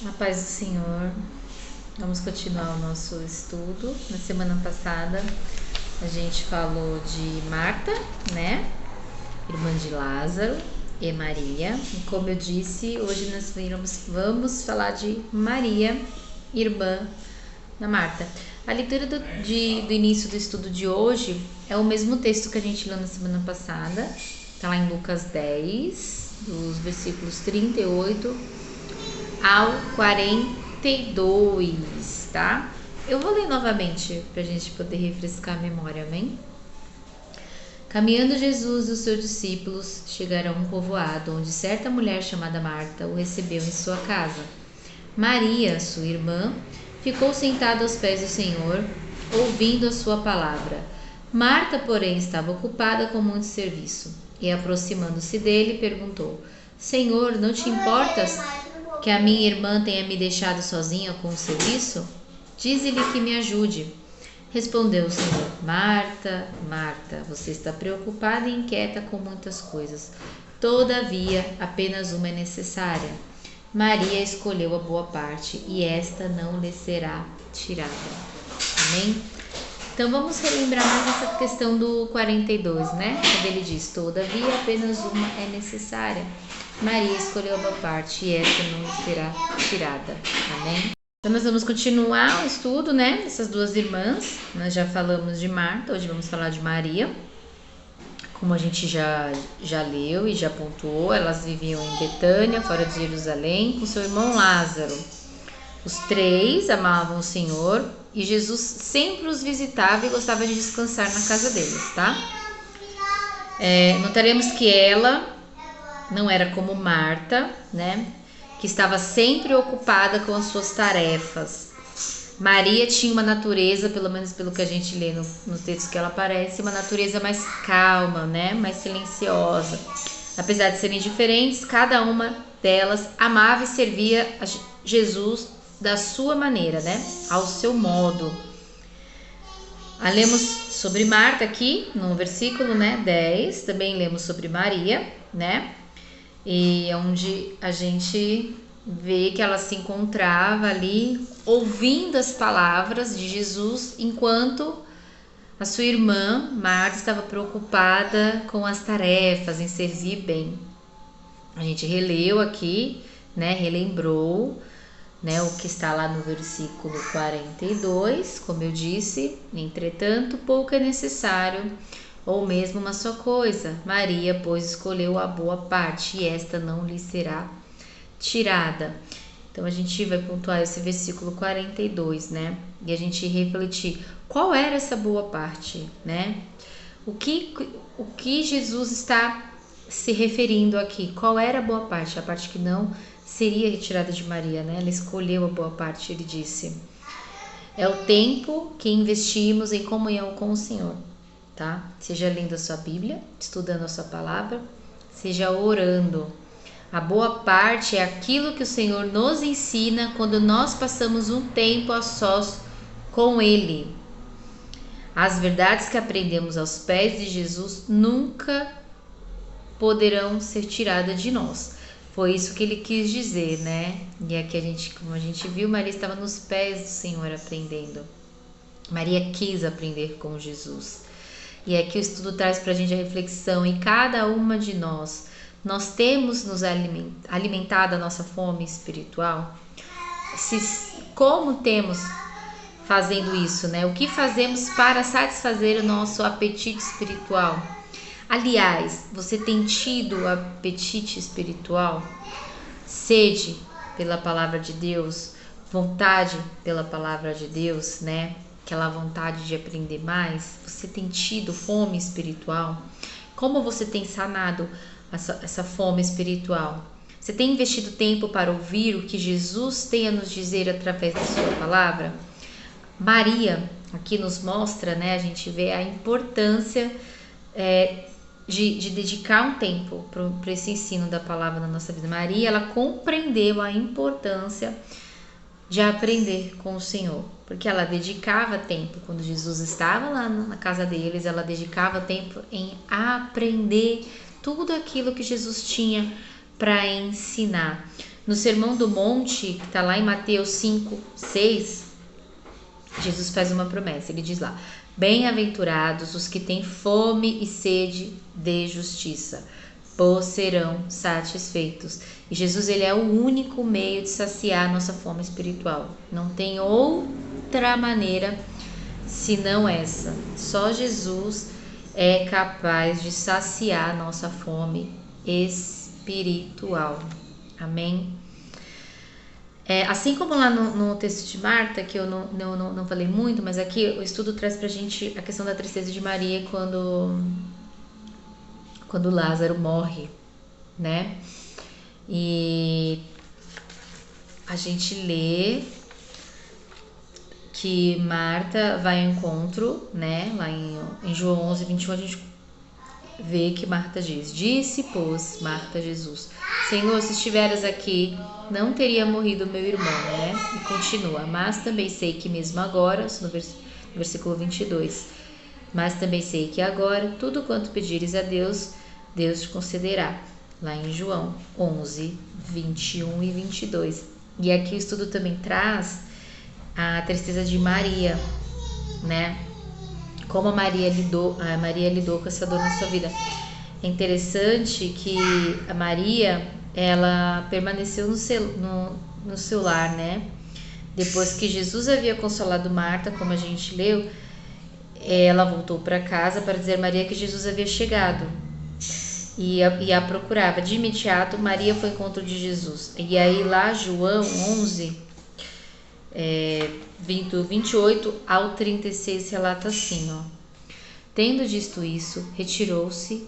Na paz do Senhor, vamos continuar o nosso estudo. Na semana passada a gente falou de Marta, né? Irmã de Lázaro e Maria. E como eu disse, hoje nós vamos falar de Maria, irmã da Marta. A leitura do início do estudo de hoje é o mesmo texto que a gente leu na semana passada. Está lá em Lucas 10, dos versículos 38 ao 42, tá? Eu vou ler novamente para a gente poder refrescar a memória, amém? Caminhando Jesus e os seus discípulos chegaram a um povoado onde certa mulher chamada Marta o recebeu em sua casa. Maria, sua irmã, ficou sentada aos pés do Senhor, ouvindo a sua palavra. Marta, porém, estava ocupada com muito serviço e, aproximando-se dele, perguntou: Senhor, não te importas que a minha irmã tenha me deixado sozinha com o serviço? Dize-lhe que me ajude. Respondeu o Senhor: Marta, Marta, você está preocupada e inquieta com muitas coisas. Todavia, apenas uma é necessária. Maria escolheu a boa parte e esta não lhe será tirada. Amém? Então vamos relembrar mais essa questão do 42, né? Quando ele diz: Todavia, apenas uma é necessária. Maria escolheu a boa parte e esta não lhe será tirada. Amém? Então nós vamos continuar o estudo, né? Dessas duas irmãs. Nós já falamos de Marta, hoje vamos falar de Maria. Como a gente já leu e já pontuou, elas viviam em Betânia, fora de Jerusalém, com seu irmão Lázaro. Os três amavam o Senhor e Jesus sempre os visitava e gostava de descansar na casa deles, tá? Notaremos que ela não era como Marta, né? Que estava sempre ocupada com as suas tarefas. Maria tinha uma natureza, pelo menos pelo que a gente lê nos textos que ela aparece, uma natureza mais calma, né? Mais silenciosa. Apesar de serem diferentes, cada uma delas amava e servia a Jesus da sua maneira, né? Ao seu modo. Lemos sobre Marta aqui, no versículo, né, 10. Também lemos sobre Maria, né? E onde a gente vê que ela se encontrava ali ouvindo as palavras de Jesus, enquanto a sua irmã Marta estava preocupada com as tarefas, em servir bem. A gente releu aqui, né, relembrou, né, o que está lá no versículo 42, como eu disse: entretanto, pouco é necessário, ou mesmo uma só coisa. Maria, pois, escolheu a boa parte, e esta não lhe será tirada. Então a gente vai pontuar esse versículo 42, né? E a gente refletir qual era essa boa parte, né? O que Jesus está se referindo aqui? Qual era a boa parte? A parte que não seria retirada de Maria, né? Ela escolheu a boa parte, ele disse. É o tempo que investimos em comunhão com o Senhor, tá? Seja lendo a sua Bíblia, estudando a sua palavra, seja orando. A boa parte é aquilo que o Senhor nos ensina quando nós passamos um tempo a sós com Ele. As verdades que aprendemos aos pés de Jesus nunca poderão ser tiradas de nós. Foi isso que ele quis dizer, né? E aqui como a gente viu, Maria estava nos pés do Senhor aprendendo. Maria quis aprender com Jesus. E aqui o estudo traz para a gente a reflexão: e cada uma de nós temos nos alimentado a nossa fome espiritual? Como temos fazendo isso, né? O que fazemos para satisfazer o nosso apetite espiritual? Aliás, você tem tido apetite espiritual? Sede pela palavra de Deus? Vontade pela palavra de Deus, né? Aquela vontade de aprender mais? Você tem tido fome espiritual? Como você tem sanado essa fome espiritual? Você tem investido tempo para ouvir o que Jesus tem a nos dizer através da sua palavra? Maria aqui nos mostra, né? A gente vê a importância de dedicar um tempo para esse ensino da palavra na nossa vida. Maria, ela compreendeu a importância de aprender com o Senhor, porque ela dedicava tempo, quando Jesus estava lá na casa deles, ela dedicava tempo em aprender tudo aquilo que Jesus tinha para ensinar. No Sermão do Monte, que está lá em Mateus 5, 6, Jesus faz uma promessa. Ele diz lá: bem-aventurados os que têm fome e sede de justiça, pois serão satisfeitos. E Jesus, ele é o único meio de saciar a nossa fome espiritual. Não tem outra maneira senão essa. Só Jesus é capaz de saciar a nossa fome espiritual. Amém? Assim como lá no texto de Marta, que eu não falei muito, mas aqui o estudo traz pra gente a questão da tristeza de Maria quando Lázaro morre, né? E a gente lê que Marta vai ao encontro, né? Lá em João 11, 21, a gente vê que Marta diz: disse, pois, Marta a Jesus: Senhor, se estiveras aqui, não teria morrido meu irmão, né? E continua: mas também sei que mesmo agora, no versículo 22, mas também sei que agora, tudo quanto pedires a Deus, Deus te concederá. Lá em João 11, 21 e 22. E aqui o estudo também traz a tristeza de Maria, né? Como a Maria lidou com essa dor na sua vida. É interessante que a Maria, ela permaneceu no seu lar, né? Depois que Jesus havia consolado Marta, como a gente leu, ela voltou para casa para dizer a Maria que Jesus havia chegado e a procurava. De imediato, Maria foi ao encontro de Jesus. E aí lá João 11, do 28 ao 36 relata assim, ó: tendo dito isso, retirou-se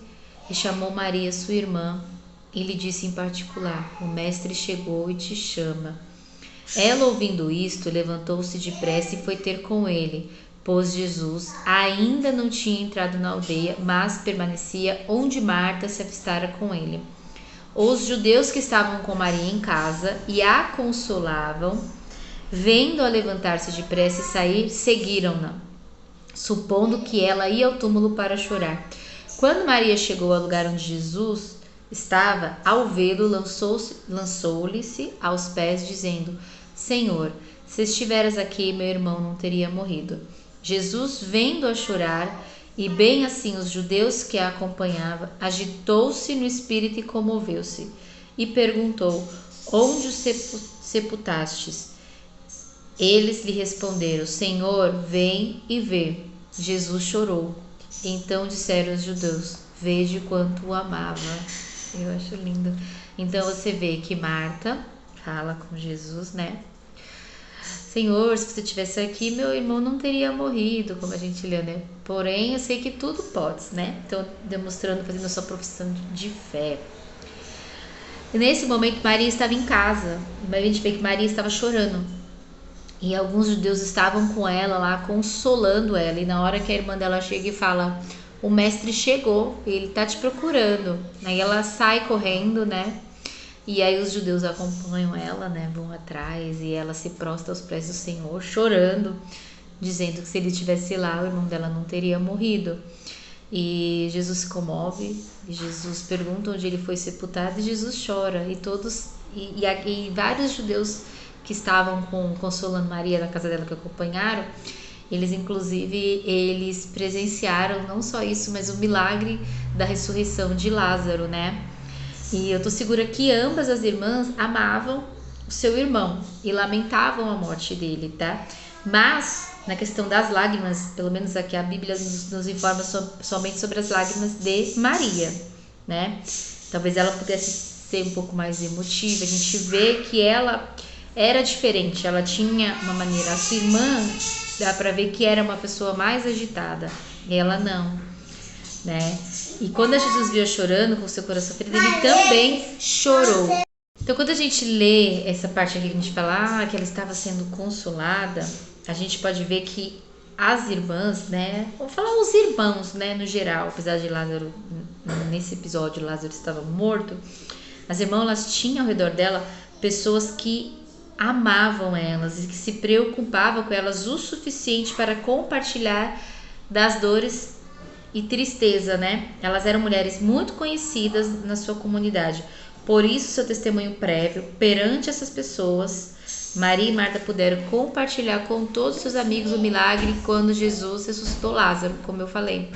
e chamou Maria, sua irmã, e lhe disse em particular: o mestre chegou e te chama. Ela, ouvindo isto, levantou-se depressa e foi ter com ele, pois Jesus ainda não tinha entrado na aldeia, mas permanecia onde Marta se avistara com ele. Os judeus que estavam com Maria em casa e a consolavam, vendo-a levantar-se depressa e sair, seguiram-na, supondo que ela ia ao túmulo para chorar. Quando Maria chegou ao lugar onde Jesus estava, ao vê-lo, lançou-lhe-se aos pés, dizendo: Senhor, se estiveras aqui, meu irmão não teria morrido. Jesus, vendo-a chorar, e bem assim os judeus que a acompanhavam, agitou-se no espírito e comoveu-se, e perguntou: onde o sepultastes? Eles lhe responderam: Senhor, vem e vê. Jesus chorou. Então disseram os judeus: vede quanto o amava. Eu acho lindo. Então você vê que Marta fala com Jesus, né? Senhor, se você estivesse aqui, meu irmão não teria morrido, como a gente lê, né? Porém, eu sei que tudo podes, né? Então, demonstrando, fazendo a sua profissão de fé. E nesse momento, Maria estava em casa. A gente vê que Maria estava chorando. E alguns judeus estavam com ela lá, consolando ela. E na hora que a irmã dela chega e fala: o mestre chegou, ele tá te procurando. Aí ela sai correndo, né? E aí os judeus acompanham ela, né? Vão atrás e ela se prostra aos pés do Senhor, chorando, dizendo que se ele estivesse lá, o irmão dela não teria morrido. E Jesus se comove, e Jesus pergunta onde ele foi sepultado, e Jesus chora. E vários judeus que estavam consolando Maria na casa dela, que acompanharam, eles presenciaram não só isso, mas o milagre da ressurreição de Lázaro, né? E eu tô segura que ambas as irmãs amavam o seu irmão e lamentavam a morte dele, tá? Mas, na questão das lágrimas, pelo menos aqui a Bíblia nos informa somente sobre as lágrimas de Maria, né? Talvez ela pudesse ser um pouco mais emotiva. A gente vê que ela era diferente, ela tinha uma maneira. A sua irmã, dá pra ver que era uma pessoa mais agitada, ela não, né? E quando Jesus viu chorando com seu coração ferido, ele também chorou. Então, quando a gente lê essa parte aqui que a gente fala que ela estava sendo consolada, a gente pode ver que as irmãs, né? Vamos falar os irmãos, né? No geral, apesar de Lázaro, nesse episódio, Lázaro estava morto, as irmãs, elas tinham ao redor dela pessoas que amavam elas e que se preocupavam com elas o suficiente para compartilhar das dores e tristeza, né? Elas eram mulheres muito conhecidas na sua comunidade. Por isso, seu testemunho prévio perante essas pessoas, Maria e Marta puderam compartilhar com todos os seus amigos o milagre quando Jesus ressuscitou Lázaro, como eu falei.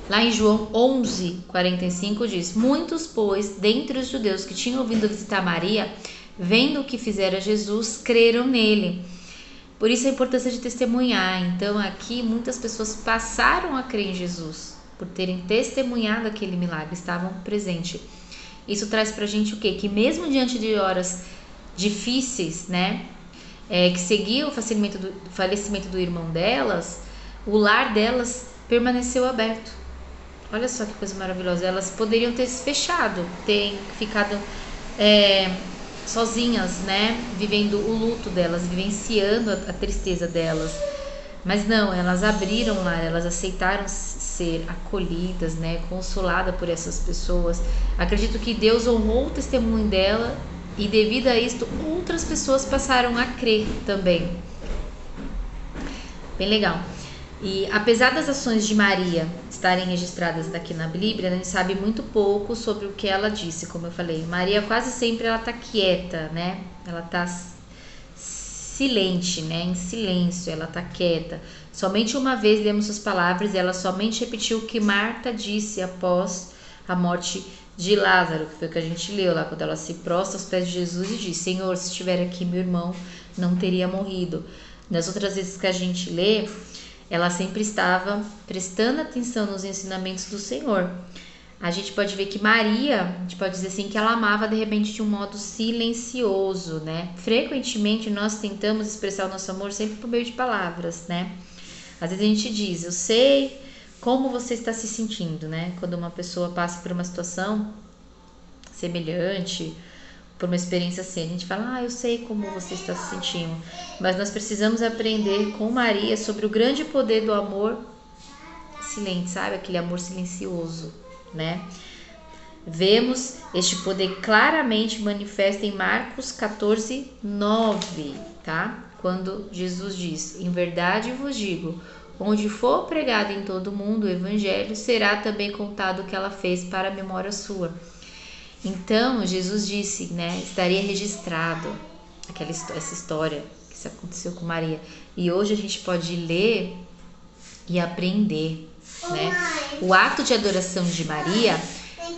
Lá em João 11:45 diz: muitos, pois, dentre os judeus que tinham vindo visitar Maria, vendo o que fizera Jesus, creram nele. Por isso a importância de testemunhar. Então aqui muitas pessoas passaram a crer em Jesus, por terem testemunhado aquele milagre, estavam presentes. Isso traz pra gente o quê? Que mesmo diante de horas difíceis, né, que seguiam o falecimento do irmão delas, o lar delas permaneceu aberto. Olha só que coisa maravilhosa. Elas poderiam ter se fechado, ter ficado sozinhas, né, vivendo o luto delas, vivenciando a tristeza delas. Mas não, elas abriram lá, elas aceitaram ser acolhidas, né, consoladas por essas pessoas. Acredito que Deus honrou o testemunho dela e devido a isto outras pessoas passaram a crer também. Bem legal. E apesar das ações de Maria estarem registradas aqui na Bíblia, a gente sabe muito pouco sobre o que ela disse, como eu falei. Maria quase sempre ela tá quieta, né? Ela tá silente, né? Em silêncio, ela tá quieta. Somente uma vez lemos suas palavras e ela somente repetiu o que Marta disse após a morte de Lázaro, que foi o que a gente leu lá, quando ela se prostra aos pés de Jesus e diz: Senhor, se estiver aqui meu irmão não teria morrido. Nas outras vezes que a gente lê, ela sempre estava prestando atenção nos ensinamentos do Senhor. A gente pode ver que Maria, a gente pode dizer assim, que ela amava de repente de um modo silencioso, né? Frequentemente nós tentamos expressar o nosso amor sempre por meio de palavras, né? Às vezes a gente diz: eu sei como você está se sentindo, né? Quando uma pessoa passa por uma situação semelhante, por uma experiência assim, a gente fala: eu sei como você está se sentindo. Mas nós precisamos aprender com Maria sobre o grande poder do amor silente, sabe? Aquele amor silencioso, né? Vemos este poder claramente manifesto em Marcos 14:9, tá? Quando Jesus diz: em verdade vos digo, onde for pregado em todo o mundo o evangelho, será também contado o que ela fez para a memória sua. Então, Jesus disse, né, estaria registrado essa história que isso aconteceu com Maria. E hoje a gente pode ler e aprender, né? O ato de adoração de Maria,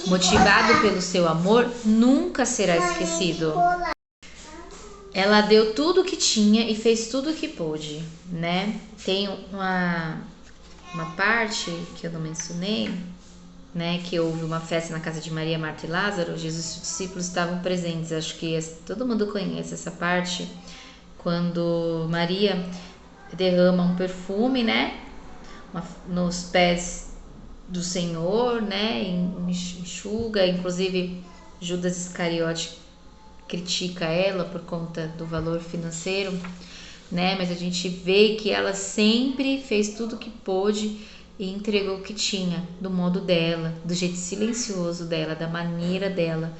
motivado pelo seu amor, nunca será esquecido. Ela deu tudo o que tinha e fez tudo o que pôde, né? Tem uma parte que eu não mencionei, né, que houve uma festa na casa de Maria, Marta e Lázaro. Jesus e os discípulos estavam presentes. Acho que todo mundo conhece essa parte, quando Maria derrama um perfume, né, nos pés do Senhor, né, enxuga. Inclusive Judas Iscariote critica ela por conta do valor financeiro, né, mas a gente vê que ela sempre fez tudo o que pôde e entregou o que tinha, do modo dela, do jeito silencioso dela, da maneira dela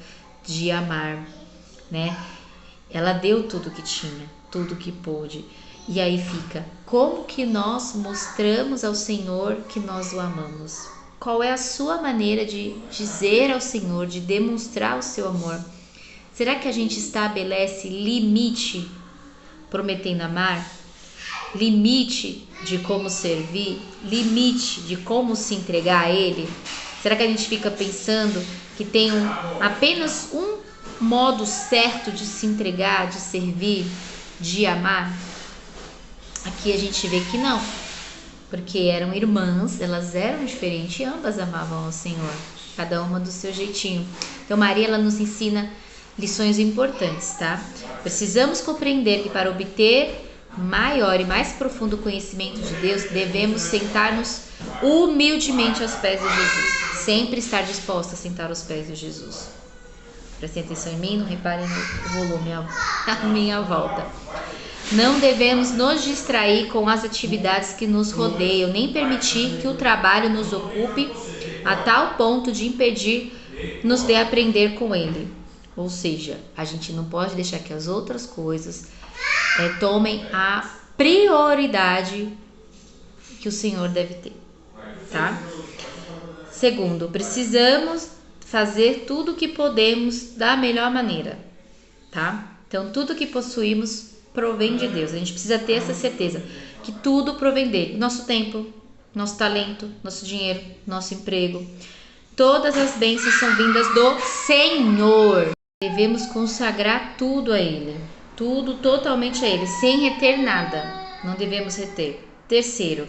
de amar, né? Ela deu tudo o que tinha, tudo o que pôde. E aí fica: como que nós mostramos ao Senhor que nós o amamos? Qual é a sua maneira de dizer ao Senhor, de demonstrar o seu amor? Será que a gente estabelece limite prometendo amar? Limite de como servir, limite de como se entregar a Ele? Será que a gente fica pensando que tem apenas um modo certo de se entregar, de servir, de amar? Aqui a gente vê que não, porque eram irmãs, elas eram diferentes e ambas amavam ao Senhor, cada uma do seu jeitinho. Então Maria, ela nos ensina lições importantes, tá? Precisamos compreender que para obter maior e mais profundo conhecimento de Deus, devemos sentar-nos humildemente aos pés de Jesus. Sempre estar disposta a sentar aos pés de Jesus. Prestem atenção em mim, não reparem no volume à minha volta. Não devemos nos distrair com as atividades que nos rodeiam, nem permitir que o trabalho nos ocupe a tal ponto de impedir-nos de aprender com ele. Ou seja, a gente não pode deixar que as outras coisas tomem a prioridade que o Senhor deve ter, tá? Segundo, precisamos fazer tudo o que podemos da melhor maneira, tá? Então, tudo que possuímos provém de Deus. A gente precisa ter essa certeza que tudo provém dele. Nosso tempo, nosso talento, nosso dinheiro, nosso emprego. Todas as bênçãos são vindas do Senhor. Devemos consagrar tudo a Ele. Tudo totalmente a Ele, sem reter nada. Não devemos reter. Terceiro,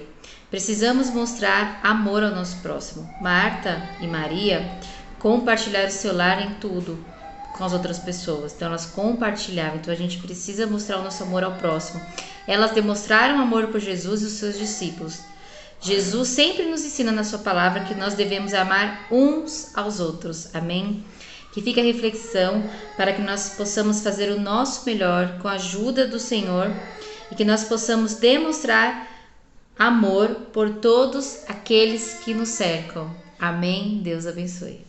precisamos mostrar amor ao nosso próximo. Marta e Maria compartilharam o seu lar em tudo com as outras pessoas. Então elas compartilhavam. Então a gente precisa mostrar o nosso amor ao próximo. Elas demonstraram amor por Jesus e os seus discípulos. Jesus sempre nos ensina na sua palavra que nós devemos amar uns aos outros. Amém? Que fique a reflexão para que nós possamos fazer o nosso melhor com a ajuda do Senhor e que nós possamos demonstrar amor por todos aqueles que nos cercam. Amém? Deus abençoe.